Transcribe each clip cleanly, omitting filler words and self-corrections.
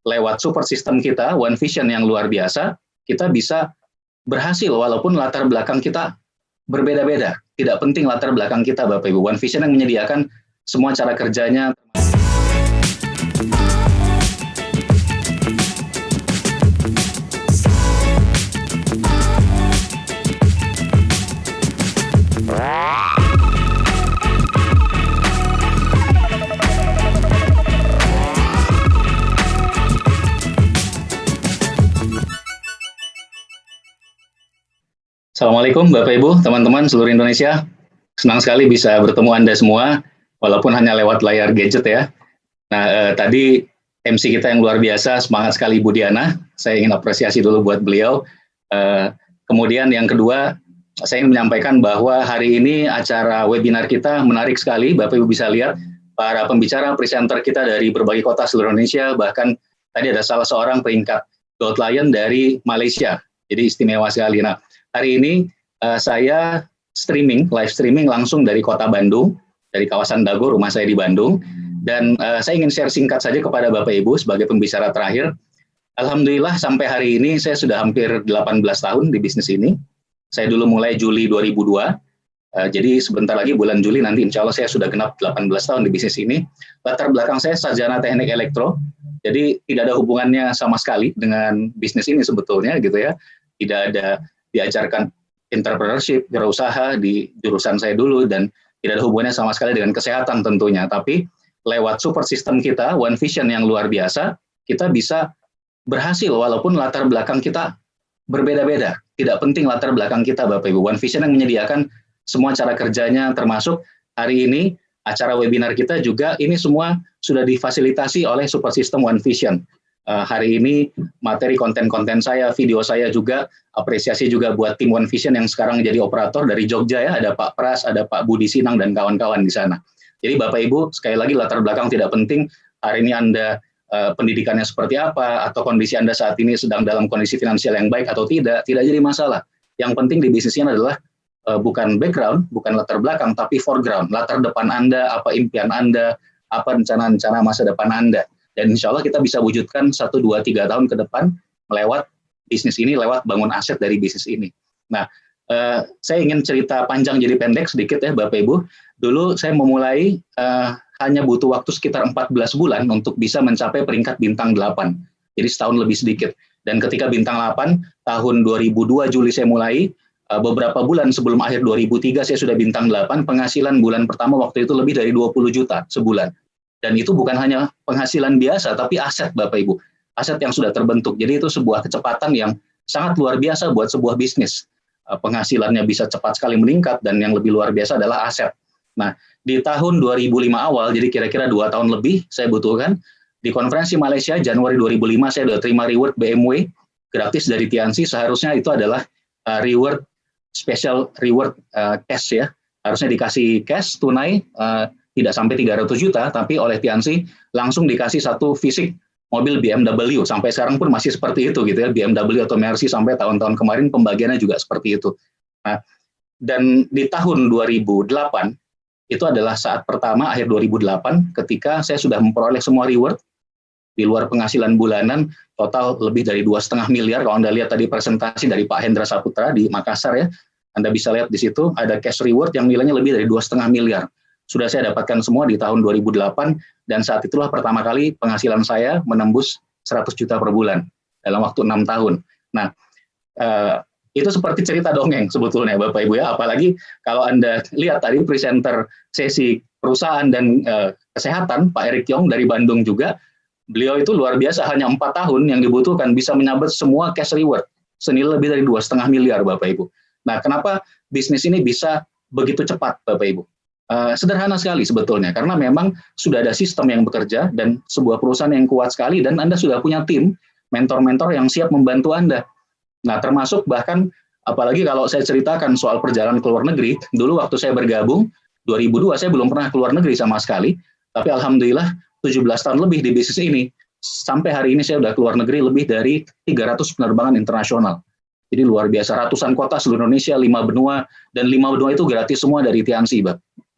lewat support system kita, One Vision yang luar biasa, kita bisa berhasil walaupun latar belakang kita berbeda-beda. Tidak penting latar belakang kita, Bapak Ibu. One Vision yang menyediakan semua cara kerjanya. Assalamualaikum Bapak Ibu, teman-teman seluruh Indonesia. Senang sekali bisa bertemu Anda semua, walaupun hanya lewat layar gadget ya. Nah, tadi MC kita yang luar biasa, semangat sekali Bu Diana. Saya ingin apresiasi dulu buat beliau. Kemudian yang kedua, saya ingin menyampaikan bahwa hari ini acara webinar kita menarik sekali. Bapak Ibu bisa lihat para pembicara, presenter kita dari berbagai kota seluruh Indonesia. Bahkan tadi ada salah seorang peringkat Gold Lion dari Malaysia. Jadi istimewa sekali. Nah, hari ini saya live streaming langsung dari kota Bandung, dari kawasan Dago, rumah saya di Bandung. Dan saya ingin share singkat saja kepada Bapak Ibu sebagai pembicara terakhir. Alhamdulillah sampai hari ini saya sudah hampir 18 tahun di bisnis ini. Saya dulu mulai Juli 2002, jadi sebentar lagi bulan Juli nanti insya Allah saya sudah genap 18 tahun di bisnis ini. Latar belakang saya sarjana teknik elektro, jadi tidak ada hubungannya sama sekali dengan bisnis ini sebetulnya gitu ya. Tidak ada diajarkan entrepreneurship, wirausaha di jurusan saya dulu, dan tidak ada hubungannya sama sekali dengan kesehatan tentunya. Tapi lewat support system kita, One Vision yang luar biasa, kita bisa berhasil walaupun latar belakang kita berbeda-beda. Tidak penting latar belakang kita, Bapak Ibu. One Vision yang menyediakan semua cara kerjanya, termasuk hari ini acara webinar kita juga ini semua sudah difasilitasi oleh support system One Vision. Hari ini materi konten-konten saya, video saya juga, apresiasi juga buat tim One Vision yang sekarang jadi operator dari Jogja ya, ada Pak Pras, ada Pak Budi Sinang dan kawan-kawan di sana. Jadi Bapak Ibu, sekali lagi latar belakang tidak penting, hari ini Anda pendidikannya seperti apa, atau kondisi Anda saat ini sedang dalam kondisi finansial yang baik atau tidak jadi masalah. Yang penting di bisnisnya adalah bukan background, bukan latar belakang, tapi foreground, latar depan Anda, apa impian Anda, apa rencana-rencana masa depan Anda. Dan insya Allah kita bisa wujudkan 1, 2, 3 tahun ke depan melewat bisnis ini, lewat bangun aset dari bisnis ini. Nah, saya ingin cerita panjang jadi pendek sedikit ya Bapak Ibu. Dulu saya memulai hanya butuh waktu sekitar 14 bulan untuk bisa mencapai peringkat bintang 8. Jadi setahun lebih sedikit. Dan ketika bintang 8, tahun 2002 Juli saya mulai, beberapa bulan sebelum akhir 2003 saya sudah bintang 8, penghasilan bulan pertama waktu itu lebih dari 20 juta sebulan. Dan itu bukan hanya penghasilan biasa, tapi aset Bapak Ibu. Aset yang sudah terbentuk. Jadi itu sebuah kecepatan yang sangat luar biasa buat sebuah bisnis. Penghasilannya bisa cepat sekali meningkat, dan yang lebih luar biasa adalah aset. Nah, di tahun 2005 awal, jadi kira-kira 2 tahun lebih saya butuhkan, di konferensi Malaysia, Januari 2005, saya sudah terima reward BMW, gratis dari Tianxi, seharusnya itu adalah reward, special reward cash ya. Harusnya dikasih cash, tunai, tidak sampai 300 juta, tapi oleh Tianxi langsung dikasih satu fisik mobil BMW, sampai sekarang pun masih seperti itu gitu ya, BMW atau Mercy sampai tahun-tahun kemarin pembagiannya juga seperti itu. Nah, dan di tahun 2008, itu adalah saat pertama, akhir 2008, ketika saya sudah memperoleh semua reward, di luar penghasilan bulanan, total lebih dari 2,5 miliar, kalau Anda lihat tadi presentasi dari Pak Hendra Saputra di Makassar ya, Anda bisa lihat di situ, ada cash reward yang nilainya lebih dari 2,5 miliar. Sudah saya dapatkan semua di tahun 2008, dan saat itulah pertama kali penghasilan saya menembus 100 juta per bulan dalam waktu 6 tahun. Nah, itu seperti cerita dongeng sebetulnya Bapak Ibu ya, apalagi kalau Anda lihat tadi presenter sesi perusahaan dan kesehatan, Pak Erick Yong dari Bandung juga, beliau itu luar biasa, hanya 4 tahun yang dibutuhkan bisa menyabet semua cash reward, senilai lebih dari 2,5 miliar Bapak Ibu. Nah, kenapa bisnis ini bisa begitu cepat Bapak Ibu? Sederhana sekali sebetulnya, karena memang sudah ada sistem yang bekerja dan sebuah perusahaan yang kuat sekali, dan Anda sudah punya tim, mentor-mentor yang siap membantu Anda. Nah, termasuk bahkan, apalagi kalau saya ceritakan soal perjalanan ke luar negeri, dulu waktu saya bergabung, 2002 saya belum pernah ke luar negeri sama sekali, tapi Alhamdulillah 17 tahun lebih di bisnis ini, sampai hari ini saya sudah ke luar negeri lebih dari 300 penerbangan internasional. Jadi luar biasa, ratusan kota seluruh Indonesia, 5 benua, dan 5 benua itu gratis semua dari Tianxi,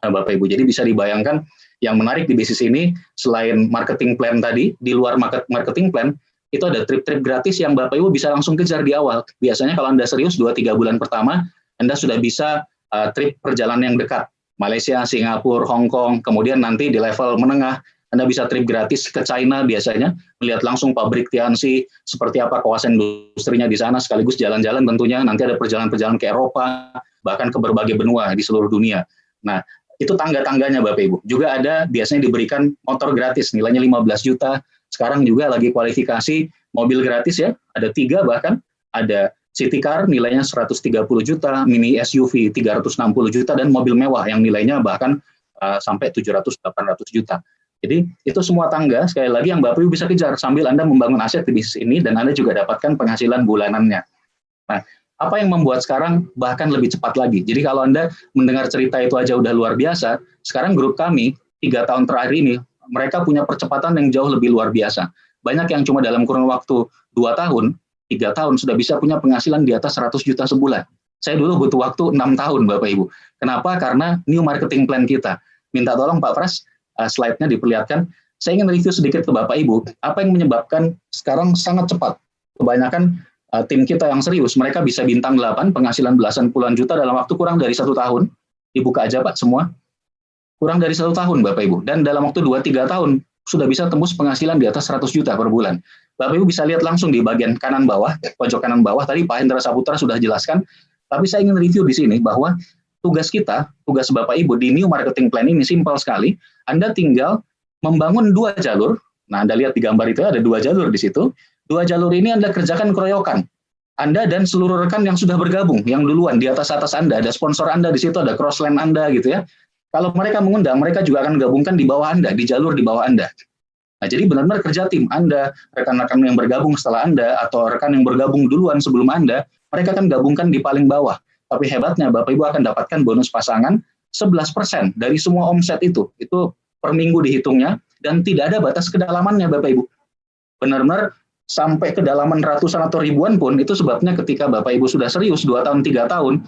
Bapak Ibu. Jadi bisa dibayangkan yang menarik di bisnis ini, selain marketing plan tadi, di luar marketing plan, itu ada trip-trip gratis yang Bapak Ibu bisa langsung kejar di awal. Biasanya kalau Anda serius 2-3 bulan pertama, Anda sudah bisa trip perjalanan yang dekat. Malaysia, Singapura, Hong Kong, kemudian nanti di level menengah, Anda bisa trip gratis ke China biasanya, melihat langsung pabrik Tianxi, seperti apa kawasan industrinya di sana, sekaligus jalan-jalan tentunya, nanti ada perjalanan-perjalanan ke Eropa, bahkan ke berbagai benua di seluruh dunia. Nah, itu tangga-tangganya Bapak Ibu. Juga ada biasanya diberikan motor gratis, nilainya 15 juta, sekarang juga lagi kualifikasi mobil gratis ya, ada 3 bahkan, ada city car nilainya 130 juta, mini SUV 360 juta, dan mobil mewah yang nilainya bahkan sampai 700-800 juta. Jadi itu semua tangga, sekali lagi yang Bapak Ibu bisa kejar sambil Anda membangun aset di bisnis ini dan Anda juga dapatkan penghasilan bulanannya. Nah, apa yang membuat sekarang bahkan lebih cepat lagi? Jadi kalau Anda mendengar cerita itu aja udah luar biasa, sekarang grup kami 3 tahun terakhir ini, mereka punya percepatan yang jauh lebih luar biasa. Banyak yang cuma dalam kurun waktu 2 tahun, 3 tahun sudah bisa punya penghasilan di atas 100 juta sebulan. Saya dulu butuh waktu 6 tahun Bapak Ibu. Kenapa? Karena new marketing plan kita. Minta tolong Pak Pras, slide-nya diperlihatkan. Saya ingin review sedikit ke Bapak Ibu, apa yang menyebabkan sekarang sangat cepat. Kebanyakan tim kita yang serius, mereka bisa bintang 8, penghasilan belasan puluhan juta dalam waktu kurang dari 1 tahun. Dibuka aja Pak semua. Kurang dari 1 tahun Bapak Ibu. Dan dalam waktu 2-3 tahun, sudah bisa tembus penghasilan di atas 100 juta per bulan. Bapak Ibu bisa lihat langsung di bagian kanan bawah, pojok kanan bawah, tadi Pak Hendra Saputra sudah jelaskan, tapi saya ingin review di sini bahwa tugas kita, tugas Bapak Ibu di new marketing plan ini simpel sekali. Anda tinggal membangun 2 jalur. Nah, Anda lihat di gambar itu ada 2 jalur di situ. 2 jalur ini Anda kerjakan keroyokan. Anda dan seluruh rekan yang sudah bergabung, yang duluan di atas Anda, ada sponsor Anda di situ, ada crossline Anda gitu ya. Kalau mereka mengundang, mereka juga akan gabungkan di bawah Anda, di jalur di bawah Anda. Nah, jadi benar-benar kerja tim Anda, rekan-rekan yang bergabung setelah Anda, atau rekan yang bergabung duluan sebelum Anda, mereka akan gabungkan di paling bawah. Tapi hebatnya, Bapak Ibu akan dapatkan bonus pasangan 11% dari semua omset itu per minggu dihitungnya, dan tidak ada batas kedalamannya Bapak Ibu. Benar-benar sampai kedalaman ratusan atau ribuan pun, itu sebabnya ketika Bapak Ibu sudah serius 2 tahun, 3 tahun,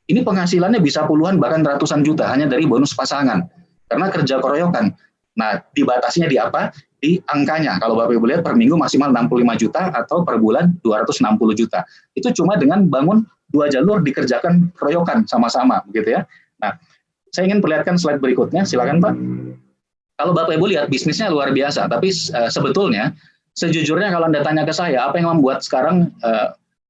ini penghasilannya bisa puluhan bahkan ratusan juta hanya dari bonus pasangan. Karena kerja keroyokan. Nah, dibatasinya di apa? Di angkanya. Kalau Bapak Ibu lihat per minggu maksimal 65 juta atau per bulan 260 juta. Itu cuma dengan bangun 2 jalur dikerjakan keroyokan sama-sama gitu ya. Nah, saya ingin perlihatkan slide berikutnya, silakan Pak. Kalau Bapak Ibu lihat bisnisnya luar biasa, tapi sebetulnya sejujurnya kalau Anda tanya ke saya, apa yang membuat sekarang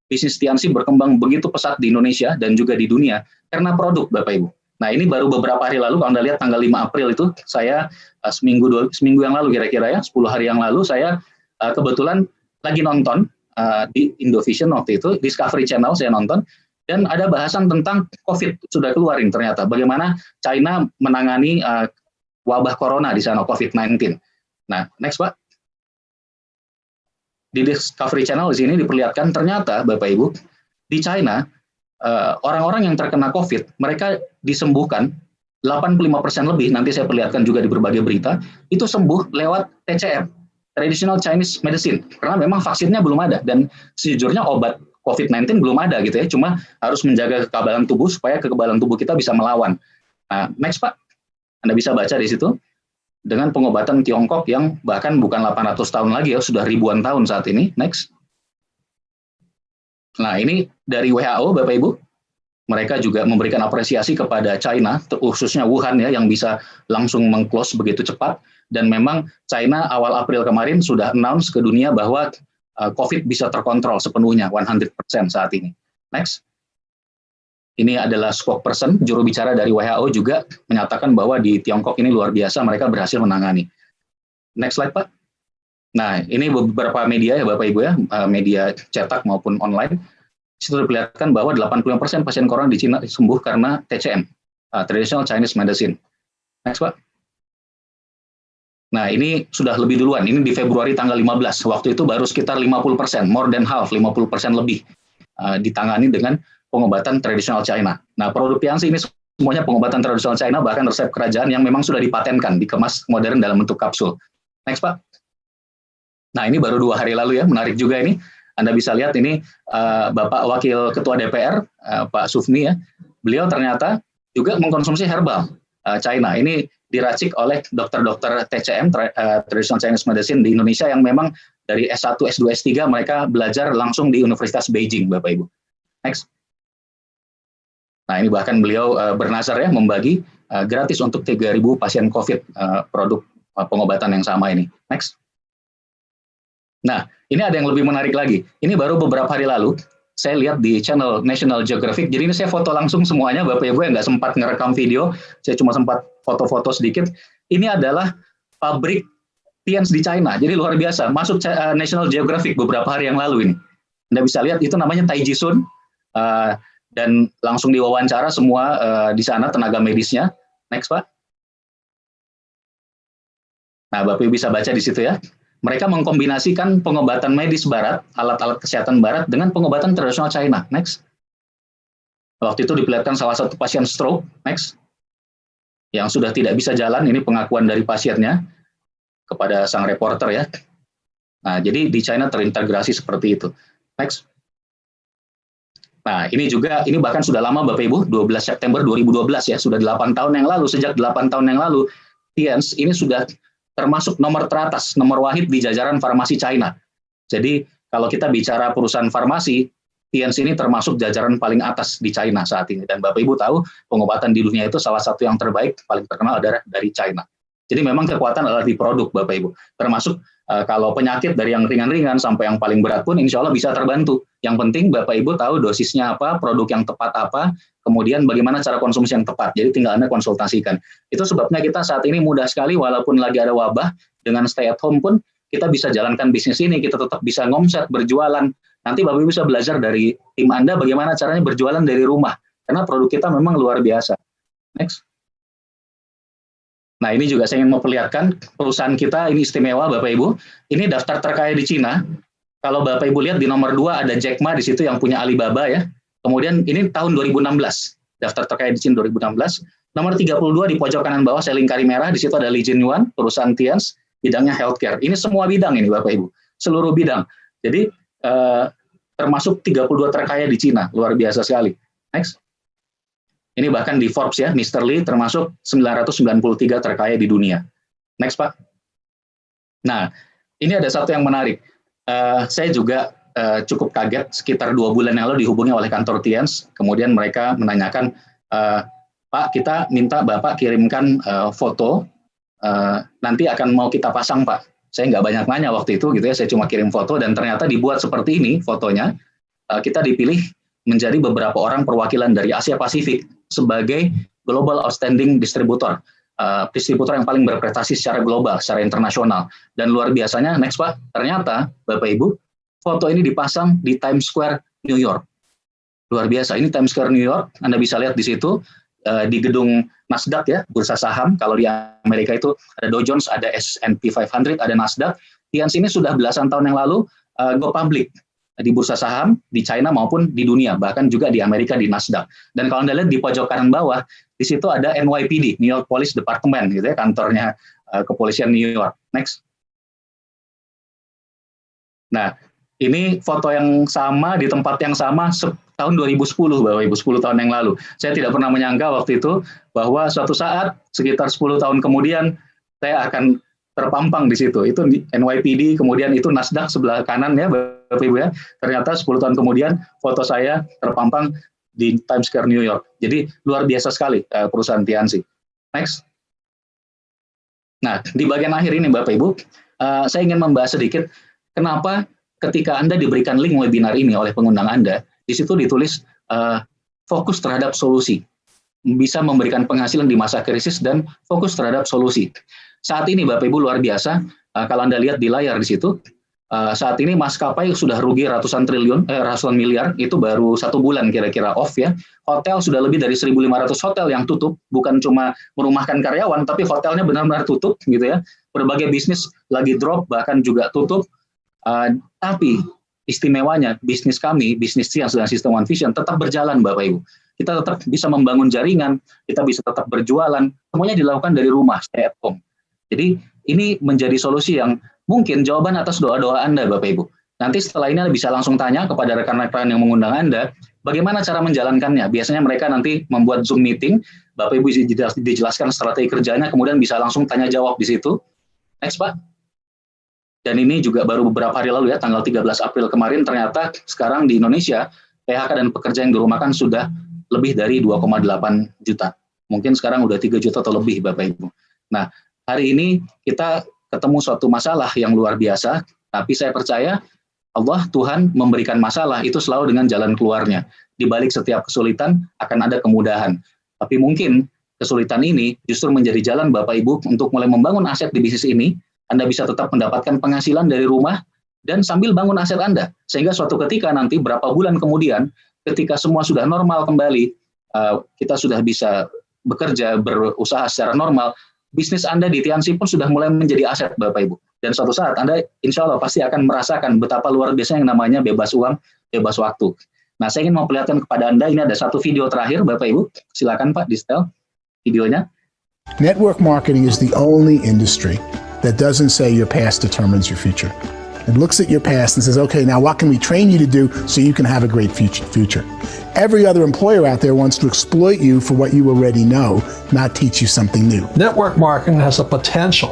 bisnis Tianxi berkembang begitu pesat di Indonesia dan juga di dunia, karena produk Bapak Ibu. Nah, ini baru beberapa hari lalu, kalau Anda lihat tanggal 5 April itu, saya seminggu yang lalu kira-kira ya, 10 hari yang lalu, saya kebetulan lagi nonton di Indovision waktu itu, Discovery Channel saya nonton, dan ada bahasan tentang COVID, sudah keluarin ternyata, bagaimana China menangani wabah corona di sana, COVID-19. Nah, next Pak. Di Discovery Channel di sini diperlihatkan ternyata Bapak Ibu, di China, orang-orang yang terkena COVID, mereka disembuhkan 85% lebih, nanti saya perlihatkan juga di berbagai berita, itu sembuh lewat TCM, Traditional Chinese Medicine, karena memang vaksinnya belum ada, dan sejujurnya obat COVID-19 belum ada gitu ya, cuma harus menjaga kekebalan tubuh supaya kekebalan tubuh kita bisa melawan. Nah, next Pak, Anda bisa baca di situ, dengan pengobatan Tiongkok yang bahkan bukan 800 tahun lagi ya, sudah ribuan tahun saat ini. Next. Nah, ini dari WHO Bapak Ibu. Mereka juga memberikan apresiasi kepada China, khususnya Wuhan ya, yang bisa langsung meng-close begitu cepat. Dan memang China awal April kemarin sudah announce ke dunia bahwa COVID bisa terkontrol sepenuhnya, 100% saat ini. Next. Ini adalah spokesperson, juru bicara dari WHO juga menyatakan bahwa di Tiongkok ini luar biasa, mereka berhasil menangani. Next slide, Pak. Nah, ini beberapa media ya Bapak Ibu ya, media cetak maupun online. Situ diperlihatkan bahwa 80% pasien corona di Cina sembuh karena TCM, Traditional Chinese Medicine. Next, Pak. Nah, ini sudah lebih duluan, ini di Februari tanggal 15, waktu itu baru sekitar 50%, more than half, 50% lebih ditangani dengan pengobatan tradisional China. Nah, produk Tianxi ini semuanya pengobatan tradisional China, bahkan resep kerajaan yang memang sudah dipatenkan, dikemas modern dalam bentuk kapsul. Next, Pak. Nah, ini baru 2 hari lalu ya, menarik juga ini. Anda bisa lihat ini Bapak Wakil Ketua DPR, Pak Sufmi ya, beliau ternyata juga mengkonsumsi herbal China. Ini diracik oleh dokter-dokter TCM, Traditional Chinese Medicine di Indonesia yang memang dari S1, S2, S3 mereka belajar langsung di Universitas Beijing, Bapak Ibu. Next. Nah, ini bahkan beliau bernazar ya membagi gratis untuk 3.000 pasien COVID produk pengobatan yang sama ini. Next. Nah, ini ada yang lebih menarik lagi. Ini baru beberapa hari lalu, saya lihat di channel National Geographic. Jadi ini saya foto langsung semuanya, Bapak Ibu yang nggak sempat ngerekam video, saya cuma sempat foto-foto sedikit. Ini adalah pabrik Tiens di China. Jadi luar biasa. Masuk National Geographic beberapa hari yang lalu ini. Anda bisa lihat itu namanya Taijisun. Dan langsung diwawancara semua di sana tenaga medisnya. Next, Pak. Nah, Bapak Ibu bisa baca di situ ya. Mereka mengkombinasikan pengobatan medis barat, alat-alat kesehatan barat dengan pengobatan tradisional China. Next. Waktu itu diperlihatkan salah satu pasien stroke. Next. Yang sudah tidak bisa jalan, ini pengakuan dari pasiennya kepada sang reporter ya. Nah, jadi di China terintegrasi seperti itu. Next. Nah, ini bahkan sudah lama Bapak Ibu, 12 September 2012 ya, sudah 8 tahun yang lalu, sejak 8 tahun yang lalu, Tiens ini sudah termasuk nomor teratas, nomor wahid di jajaran farmasi China. Jadi, kalau kita bicara perusahaan farmasi, Tiens ini termasuk jajaran paling atas di China saat ini. Dan Bapak Ibu tahu, pengobatan di dunia itu salah satu yang terbaik, paling terkenal adalah dari China. Jadi memang kekuatan adalah di produk Bapak Ibu. Termasuk kalau penyakit dari yang ringan-ringan sampai yang paling berat pun insya Allah bisa terbantu. Yang penting Bapak Ibu tahu dosisnya apa, produk yang tepat apa, kemudian bagaimana cara konsumsi yang tepat. Jadi tinggal Anda konsultasikan. Itu sebabnya kita saat ini mudah sekali walaupun lagi ada wabah, dengan stay at home pun kita bisa jalankan bisnis ini, kita tetap bisa ngomset, berjualan. Nanti Bapak Ibu bisa belajar dari tim Anda bagaimana caranya berjualan dari rumah. Karena produk kita memang luar biasa. Next. Nah, ini juga saya ingin memperlihatkan perusahaan kita ini istimewa Bapak Ibu. Ini daftar terkaya di Cina. Kalau Bapak Ibu lihat di nomor 2 ada Jack Ma di situ yang punya Alibaba ya. Kemudian ini tahun 2016. Daftar terkaya di Cina 2016. Nomor 32 di pojok kanan bawah saya lingkari merah, di situ ada Li Jinyuan, perusahaan Tiens, bidangnya healthcare. Ini semua bidang ini Bapak Ibu. Seluruh bidang. Jadi termasuk 32 terkaya di Cina. Luar biasa sekali. Next. Ini bahkan di Forbes ya, Mr. Lee termasuk 993 terkaya di dunia. Next, Pak. Nah, ini ada satu yang menarik. Saya juga cukup kaget, sekitar 2 bulan yang lalu dihubungi oleh kantor Tiens, kemudian mereka menanyakan, Pak, kita minta Bapak kirimkan foto, nanti akan mau kita pasang, Pak. Saya nggak banyak nanya waktu itu, gitu ya, saya cuma kirim foto, dan ternyata dibuat seperti ini fotonya, kita dipilih menjadi beberapa orang perwakilan dari Asia Pasifik sebagai Global Outstanding Distributor, distributor yang paling berprestasi secara global, secara internasional. Dan luar biasanya, next Pak, ternyata Bapak Ibu, foto ini dipasang di Times Square, New York. Luar biasa, ini Times Square, New York, Anda bisa lihat di situ, di gedung Nasdaq ya, bursa saham. Kalau di Amerika itu ada Dow Jones, ada S&P 500, ada Nasdaq. Tiens ini sudah belasan tahun yang lalu go public di bursa saham di China maupun di dunia, bahkan juga di Amerika di Nasdaq. Dan kalau Anda lihat di pojok kanan bawah, di situ ada NYPD, New York Police Department, gitu ya, kantornya kepolisian New York. Next. Nah, ini foto yang sama di tempat yang sama tahun 2010, Bapak Ibu, 10 tahun yang lalu. Saya tidak pernah menyangka waktu itu bahwa suatu saat sekitar 10 tahun kemudian saya akan terpampang di situ. Itu NYPD, kemudian itu Nasdaq sebelah kanan ya Bapak Ibu ya. Ternyata 10 tahun kemudian foto saya terpampang di Times Square New York. Jadi luar biasa sekali perusahaan Tiens. Next. Nah, di bagian akhir ini Bapak Ibu, saya ingin membahas sedikit kenapa ketika Anda diberikan link webinar ini oleh pengundang Anda, di situ ditulis fokus terhadap solusi. Bisa memberikan penghasilan di masa krisis dan fokus terhadap solusi. Saat ini Bapak Ibu luar biasa, kalau Anda lihat di layar di situ, saat ini maskapai sudah rugi ratusan miliar, itu baru 1 bulan kira-kira off ya. Hotel sudah lebih dari 1.500 hotel yang tutup, bukan cuma merumahkan karyawan, tapi hotelnya benar-benar tutup gitu ya. Berbagai bisnis lagi drop, bahkan juga tutup. Tapi istimewanya bisnis kami, bisnis Tiens dan Sistem One Vision tetap berjalan Bapak Ibu. Kita tetap bisa membangun jaringan, kita bisa tetap berjualan, semuanya dilakukan dari rumah, stay at home. Jadi ini menjadi solusi yang mungkin jawaban atas doa-doa Anda Bapak Ibu. Nanti setelah ini Anda bisa langsung tanya kepada rekan-rekan yang mengundang Anda, bagaimana cara menjalankannya? Biasanya mereka nanti membuat Zoom meeting, Bapak Ibu dijelaskan strategi kerjanya, kemudian bisa langsung tanya jawab di situ. Next, Pak. Dan ini juga baru beberapa hari lalu ya, tanggal 13 April kemarin, ternyata sekarang di Indonesia, PHK dan pekerja yang dirumahkan sudah lebih dari 2,8 juta. Mungkin sekarang udah 3 juta atau lebih, Bapak Ibu. Nah, hari ini kita ketemu suatu masalah yang luar biasa, tapi saya percaya Allah, Tuhan memberikan masalah itu selalu dengan jalan keluarnya. Di balik setiap kesulitan akan ada kemudahan. Tapi mungkin kesulitan ini justru menjadi jalan Bapak Ibu untuk mulai membangun aset di bisnis ini. Anda bisa tetap mendapatkan penghasilan dari rumah dan sambil bangun aset Anda. Sehingga suatu ketika nanti berapa bulan kemudian, ketika semua sudah normal kembali, kita sudah bisa bekerja, berusaha secara normal, bisnis Anda di Tianxi pun sudah mulai menjadi aset Bapak Ibu. Dan suatu saat Anda insya Allah pasti akan merasakan betapa luar biasa yang namanya bebas uang, bebas waktu. Nah, saya ingin memperlihatkan kepada Anda, ini ada satu video terakhir Bapak Ibu. Silakan Pak, di-setel videonya. Network marketing is the only industry that doesn't say your past determines your future. It looks at your past and says, okay, now what can we train you to do so you can have a great future? Every other employer out there wants to exploit you for what you already know, not teach you something new. Network marketing has the potential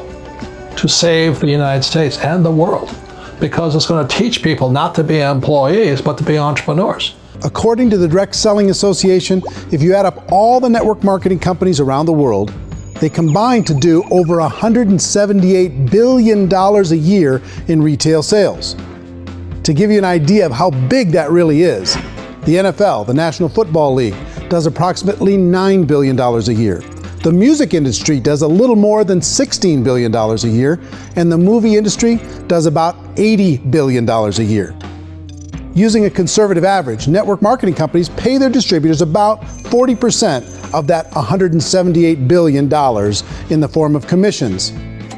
to save the United States and the world because it's going to teach people not to be employees, but to be entrepreneurs. According to the Direct Selling Association, if you add up all the network marketing companies around the world, they combine to do over $178 billion a year in retail sales. To give you an idea of how big that really is, the NFL, the National Football League, does approximately $9 billion a year. The music industry does a little more than $16 billion a year, and the movie industry does about $80 billion a year. Using a conservative average, network marketing companies pay their distributors about 40% of that $178 billion in the form of commissions,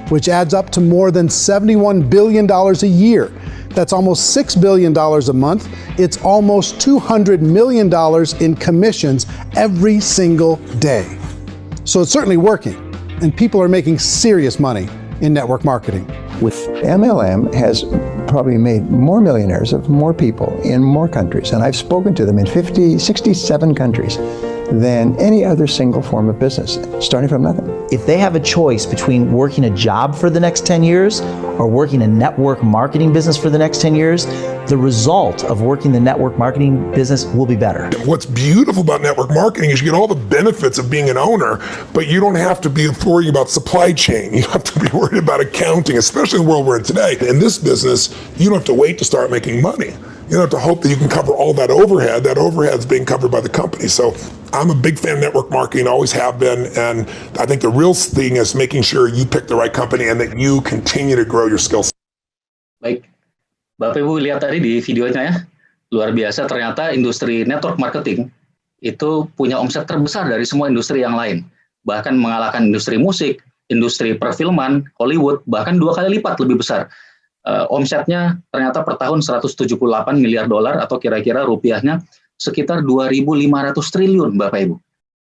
which adds up to more than $71 billion a year. That's almost $6 billion a month. It's almost $200 million in commissions every single day. So it's certainly working, and people are making serious money in network marketing. With MLM has probably made more millionaires of more people in more countries, and I've spoken to them in 67 countries, than any other single form of business, starting from nothing. If they have a choice between working a job for the next 10 years or working a network marketing business for the next 10 years, the result of working the network marketing business will be better. What's beautiful about network marketing is you get all the benefits of being an owner, but you don't have to be worrying about supply chain. You don't have to be worried about accounting, especially in the world we're in today. In this business, you don't have to wait to start making money. You don't have to hope that you can cover all that overhead. That overhead is being covered by the company. So I'm a big fan of network marketing, always have been. And I think the real thing is making sure you pick the right company and that you continue to grow your skills. Baik, Bapak Ibu lihat tadi di videonya ya, luar biasa ternyata industri network marketing itu punya omset terbesar dari semua industri yang lain. Bahkan mengalahkan industri musik, industri perfilman, Hollywood, bahkan 2 kali lipat lebih besar. Omsetnya ternyata per tahun 178 miliar dolar atau kira-kira rupiahnya sekitar 2.500 triliun Bapak Ibu.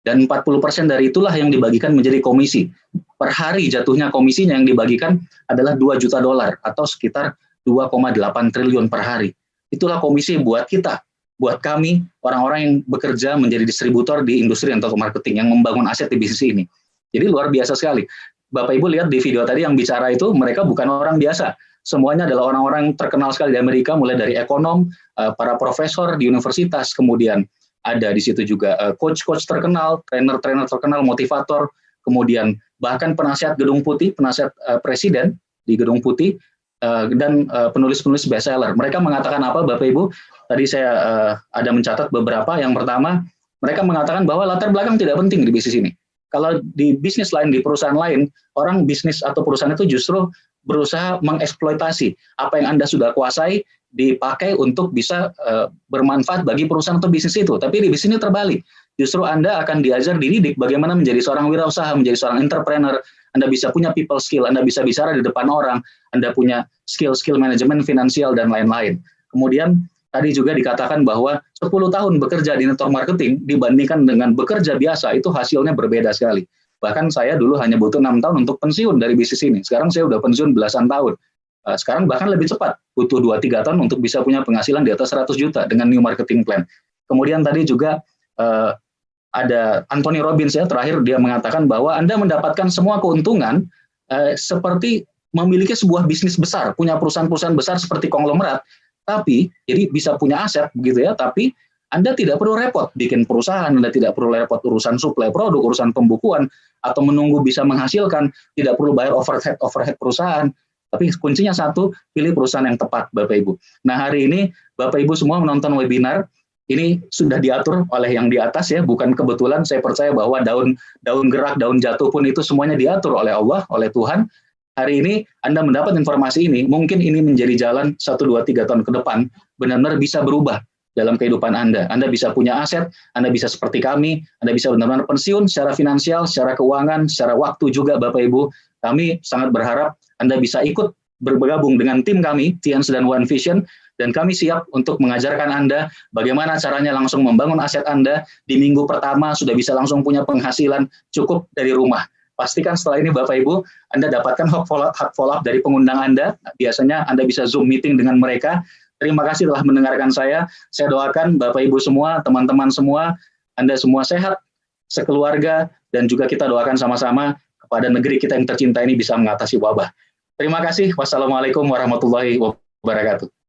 Dan 40% dari itulah yang dibagikan menjadi komisi. Per hari jatuhnya komisinya yang dibagikan adalah 2 juta dolar atau sekitar 2,8 triliun per hari. Itulah komisi buat kita, buat kami, orang-orang yang bekerja menjadi distributor di industri network marketing yang membangun aset di bisnis ini. Jadi luar biasa sekali. Bapak Ibu lihat di video tadi yang bicara itu, mereka bukan orang biasa. Semuanya adalah orang-orang terkenal sekali di Amerika, mulai dari ekonom, para profesor di universitas, kemudian ada di situ juga coach-coach terkenal, trainer-trainer terkenal, motivator, kemudian bahkan penasihat Gedung Putih, penasihat presiden di Gedung Putih, dan penulis-penulis bestseller. Mereka mengatakan apa, Bapak Ibu? Tadi saya ada mencatat beberapa. Yang pertama, mereka mengatakan bahwa latar belakang tidak penting di bisnis ini. Kalau di bisnis lain, di perusahaan lain, orang bisnis atau perusahaan itu justru berusaha mengeksploitasi apa yang Anda sudah kuasai, dipakai untuk bisa bermanfaat bagi perusahaan atau bisnis itu. Tapi di bisnis ini terbalik. Justru Anda akan diajar, dididik bagaimana menjadi seorang wirausaha, menjadi seorang entrepreneur. Anda bisa punya people skill, Anda bisa bicara di depan orang, Anda punya skill-skill manajemen finansial dan lain-lain. Kemudian tadi juga dikatakan bahwa 10 tahun bekerja di network marketing dibandingkan dengan bekerja biasa itu hasilnya berbeda sekali. Bahkan saya dulu hanya butuh 6 tahun untuk pensiun dari bisnis ini. Sekarang saya udah pensiun belasan tahun. Sekarang bahkan lebih cepat, butuh 2-3 tahun untuk bisa punya penghasilan di atas 100 juta dengan new marketing plan. Kemudian tadi juga ada Anthony Robbins ya, terakhir dia mengatakan bahwa Anda mendapatkan semua keuntungan seperti memiliki sebuah bisnis besar, punya perusahaan-perusahaan besar seperti konglomerat, tapi jadi bisa punya aset begitu ya, tapi Anda tidak perlu repot bikin perusahaan, Anda tidak perlu repot urusan suplai produk, urusan pembukuan, atau menunggu bisa menghasilkan, tidak perlu bayar overhead perusahaan. Tapi kuncinya satu, pilih perusahaan yang tepat, Bapak Ibu. Nah, hari ini Bapak Ibu semua menonton webinar, ini sudah diatur oleh yang di atas ya, bukan kebetulan. Saya percaya bahwa daun gerak, daun jatuh pun itu semuanya diatur oleh Allah, oleh Tuhan. Hari ini Anda mendapat informasi ini, mungkin ini menjadi jalan 1, 2, 3 tahun ke depan, benar-benar bisa berubah dalam kehidupan Anda. Anda bisa punya aset, Anda bisa seperti kami, Anda bisa benar-benar pensiun secara finansial, secara keuangan, secara waktu juga Bapak Ibu. Kami sangat berharap Anda bisa ikut bergabung dengan tim kami, Tians dan One Vision, dan kami siap untuk mengajarkan Anda bagaimana caranya langsung membangun aset Anda. Di minggu pertama sudah bisa langsung punya penghasilan cukup dari rumah. Pastikan setelah ini Bapak Ibu, Anda dapatkan hak follow up dari pengundang Anda. Biasanya Anda bisa Zoom meeting dengan mereka. Terima kasih telah mendengarkan saya. Saya doakan Bapak Ibu semua, teman-teman semua, Anda semua sehat, sekeluarga, dan juga kita doakan sama-sama kepada negeri kita yang tercinta ini bisa mengatasi wabah. Terima kasih. Wassalamualaikum warahmatullahi wabarakatuh.